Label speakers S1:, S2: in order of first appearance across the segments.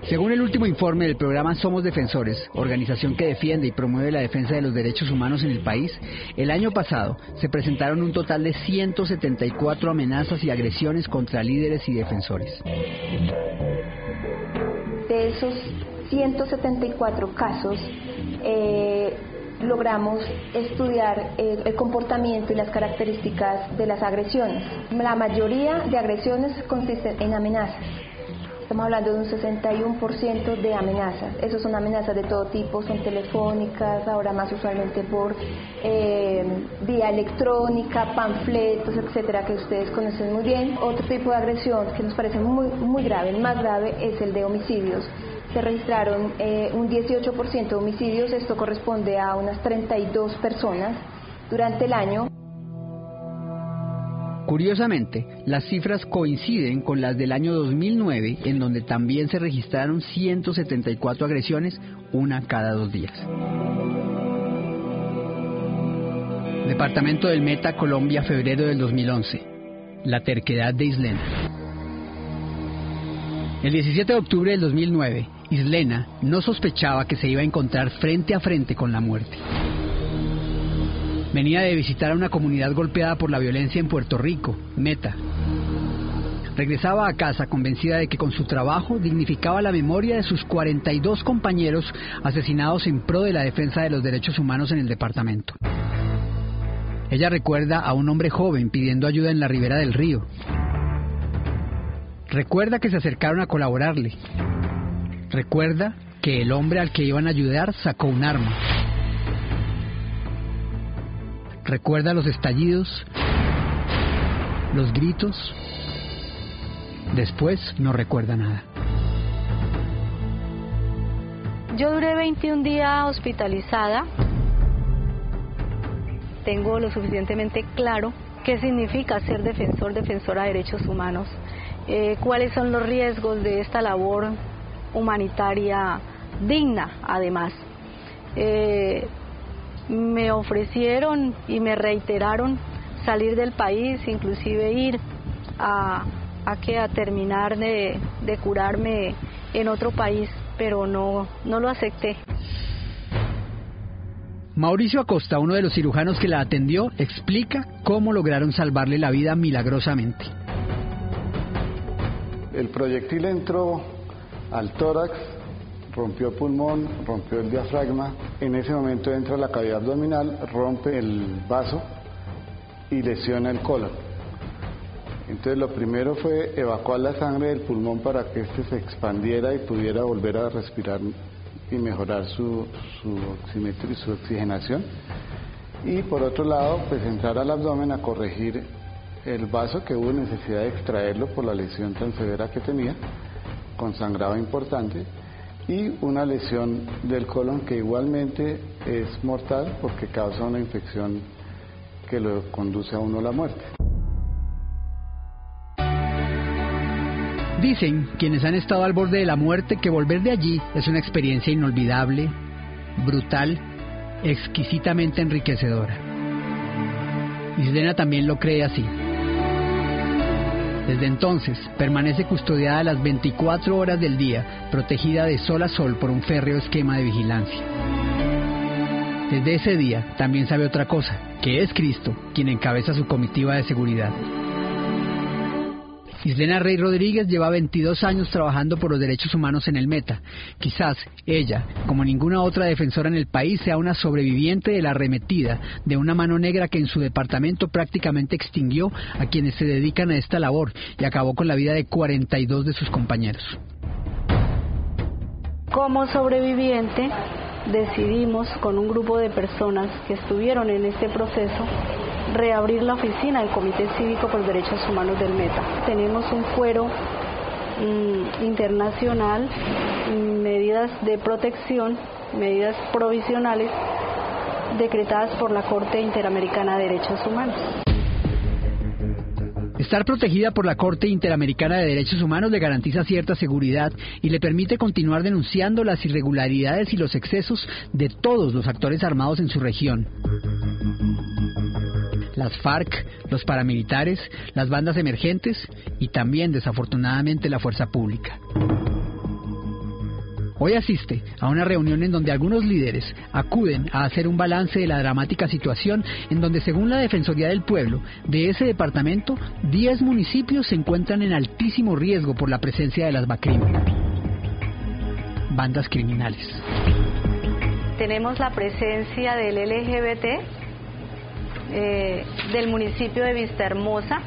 S1: Según el último informe del programa Somos Defensores, organización que defiende y promueve la defensa de los derechos humanos en el país, el año pasado se presentaron un total de 174 amenazas y agresiones contra líderes y defensores.
S2: De esos 174 casos, logramos estudiar el comportamiento y las características de las agresiones. La mayoría de agresiones consisten en amenazas. Estamos hablando de un 61% de amenazas. Esas son amenazas de todo tipo, son telefónicas, ahora más usualmente por vía electrónica, panfletos, etcétera, que ustedes conocen muy bien. Otro tipo de agresión que nos parece muy grave, el más grave, es el de homicidios. Se registraron un 18% de homicidios, esto corresponde a unas 32 personas durante el año.
S1: Curiosamente, las cifras coinciden con las del año 2009, en donde también se registraron 174 agresiones, una cada 2 días. Departamento del Meta, Colombia, febrero del 2011. La terquedad de Islena. El 17 de octubre del 2009, Islena no sospechaba que se iba a encontrar frente a frente con la muerte. Venía de visitar a una comunidad golpeada por la violencia en Puerto Rico, Meta. Regresaba a casa convencida de que con su trabajo dignificaba la memoria de sus 42 compañeros asesinados en pro de la defensa de los derechos humanos en el departamento. Ella recuerda a un hombre joven pidiendo ayuda en la ribera del río. Recuerda que se acercaron a colaborarle. Recuerda que el hombre al que iban a ayudar sacó un arma. Recuerda los estallidos, los gritos. Después no recuerda nada.
S3: Yo duré 21 días hospitalizada. Tengo lo suficientemente claro qué significa ser defensora de derechos humanos. Cuáles son los riesgos de esta labor humanitaria digna, además. Me ofrecieron y me reiteraron salir del país, inclusive ir a terminar de curarme en otro país, pero no lo acepté.
S1: Mauricio Acosta, uno de los cirujanos que la atendió, explica cómo lograron salvarle la vida milagrosamente.
S4: El proyectil entró al tórax, rompió pulmón, rompió el diafragma. En ese momento entra a la cavidad abdominal, rompe el vaso y lesiona el colon. Entonces lo primero fue evacuar la sangre del pulmón para que este se expandiera y pudiera volver a respirar y mejorar su oxímetro y su oxigenación. Y por otro lado, pues entrar al abdomen a corregir el vaso, que hubo necesidad de extraerlo por la lesión tan severa que tenía, con sangrado importante, y una lesión del colon que igualmente es mortal porque causa una infección que lo conduce a uno a la muerte.
S1: Dicen quienes han estado al borde de la muerte que volver de allí es una experiencia inolvidable, brutal, exquisitamente enriquecedora. Islena también lo cree así. Desde entonces, permanece custodiada las 24 horas del día, protegida de sol a sol por un férreo esquema de vigilancia. Desde ese día, también sabe otra cosa, que es Cristo quien encabeza su comitiva de seguridad. Islena Rey Rodríguez lleva 22 años trabajando por los derechos humanos en el Meta. Quizás ella, como ninguna otra defensora en el país, sea una sobreviviente de la arremetida de una mano negra que en su departamento prácticamente extinguió a quienes se dedican a esta labor y acabó con la vida de 42 de sus compañeros.
S3: Como sobreviviente, decidimos con un grupo de personas que estuvieron en este proceso reabrir la oficina del Comité Cívico por Derechos Humanos del Meta. Tenemos un fuero internacional, medidas de protección, medidas provisionales decretadas por la Corte Interamericana de Derechos Humanos.
S1: Estar protegida por la Corte Interamericana de Derechos Humanos le garantiza cierta seguridad y le permite continuar denunciando las irregularidades y los excesos de todos los actores armados en su región. Las FARC, los paramilitares, las bandas emergentes y también, desafortunadamente, la fuerza pública. Hoy asiste a una reunión en donde algunos líderes acuden a hacer un balance de la dramática situación en donde, según la Defensoría del Pueblo de ese departamento, 10 municipios se encuentran en altísimo riesgo por la presencia de las BACRIM, bandas criminales.
S3: Tenemos la presencia del LGBT, del municipio de Vistahermosa,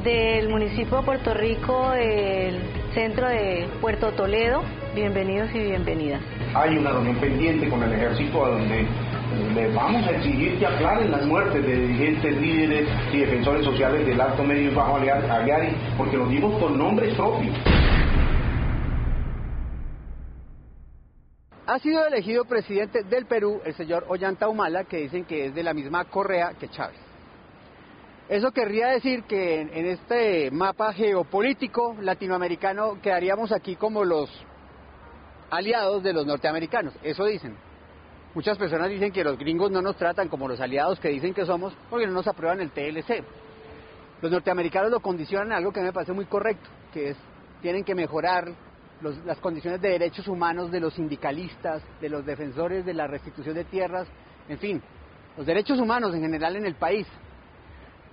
S3: del municipio de Puerto Rico, el centro de Puerto Toledo. Bienvenidos y bienvenidas.
S5: Hay una reunión pendiente con el ejército a donde le vamos a exigir que aclaren las muertes de dirigentes, líderes y defensores sociales del Alto, Medio y Bajo Aguiari, porque los dimos con nombres propios.
S1: Ha sido elegido presidente del Perú el señor Ollanta Humala, que dicen que es de la misma correa que Chávez. Eso querría decir que en este mapa geopolítico latinoamericano quedaríamos aquí como los aliados de los norteamericanos. Eso dicen. Muchas personas dicen que los gringos no nos tratan como los aliados que dicen que somos porque no nos aprueban el TLC. Los norteamericanos lo condicionan a algo que me parece muy correcto, que es tienen que mejorar las condiciones de derechos humanos de los sindicalistas, de los defensores de la restitución de tierras, en fin, los derechos humanos en general en el país.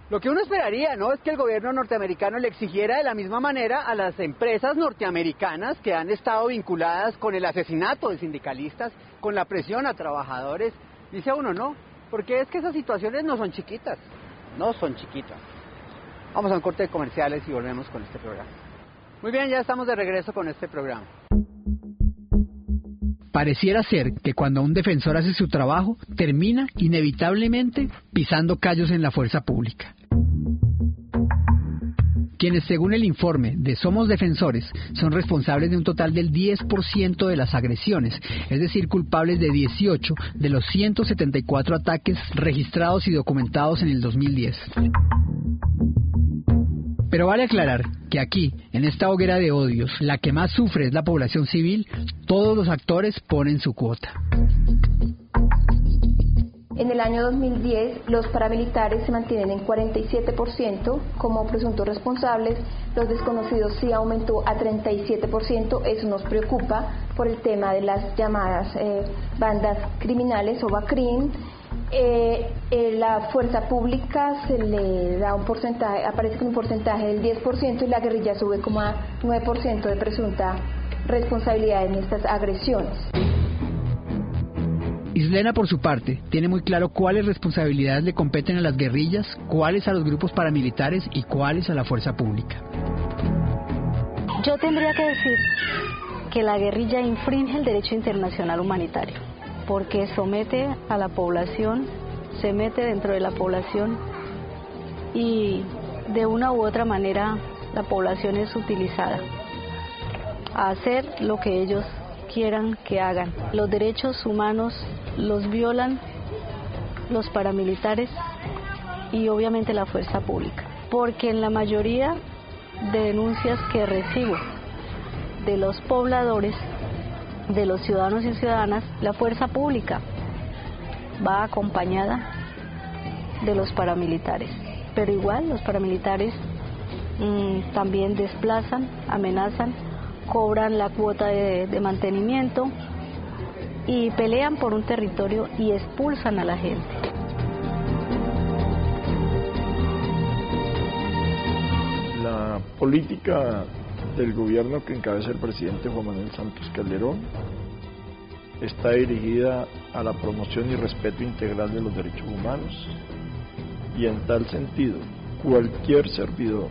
S1: Lo que uno esperaría, ¿no?, es que el gobierno norteamericano le exigiera de la misma manera a las empresas norteamericanas que han estado vinculadas con el asesinato de sindicalistas, con la presión a trabajadores. Dice uno, no, porque es que esas situaciones no son chiquitas, no son chiquitas. Vamos a un corte de comerciales y volvemos con este programa. Muy bien, ya estamos de regreso con este programa. Pareciera ser que cuando un defensor hace su trabajo, termina inevitablemente pisando callos en la fuerza pública. Quienes, según el informe de Somos Defensores, son responsables de un total del 10% de las agresiones, es decir, culpables de 18 de los 174 ataques registrados y documentados en el 2010. Pero vale aclarar que aquí, en esta hoguera de odios, la que más sufre es la población civil. Todos los actores ponen su cuota.
S2: En el año 2010, los paramilitares se mantienen en 47% como presuntos responsables. Los desconocidos sí aumentó a 37%. Eso nos preocupa por el tema de las llamadas bandas criminales o BACRIM. La fuerza pública se le da un porcentaje, aparece con un porcentaje del 10% y la guerrilla sube como a 9% de presunta responsabilidad en estas agresiones.
S1: Islena, por su parte, tiene muy claro cuáles responsabilidades le competen a las guerrillas, cuáles a los grupos paramilitares y cuáles a la fuerza pública.
S3: Yo tendría que decir que la guerrilla infringe el derecho internacional humanitario, porque somete a la población, se mete dentro de la población y de una u otra manera la población es utilizada a hacer lo que ellos quieran que hagan. Los derechos humanos los violan los paramilitares y obviamente la fuerza pública, porque en la mayoría de denuncias que recibo de los pobladores, de los ciudadanos y ciudadanas, la fuerza pública va acompañada de los paramilitares, pero igual los paramilitares también desplazan, amenazan, cobran la cuota de mantenimiento y pelean por un territorio y expulsan a la gente.
S6: La política del gobierno que encabeza el presidente Juan Manuel Santos Calderón está dirigida a la promoción y respeto integral de los derechos humanos, y en tal sentido cualquier servidor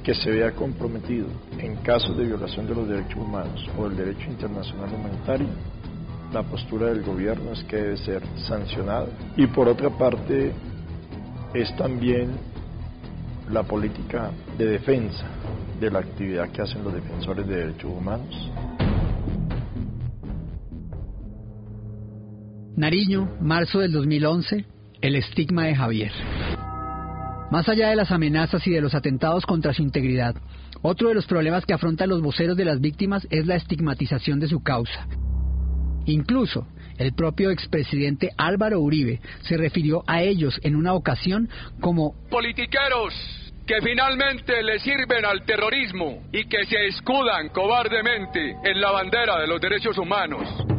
S6: que se vea comprometido en casos de violación de los derechos humanos o del derecho internacional humanitario, la postura del gobierno es que debe ser sancionado. Y por otra parte es también la política de defensa de la actividad que hacen los defensores de derechos humanos.
S1: Nariño, marzo del 2011, el estigma de Javier. Más allá de las amenazas y de los atentados contra su integridad, otro de los problemas que afrontan los voceros de las víctimas es la estigmatización de su causa. Incluso, el propio expresidente Álvaro Uribe se refirió a ellos en una ocasión como
S7: politiqueros, que finalmente le sirven al terrorismo y que se escudan cobardemente en la bandera de los derechos humanos.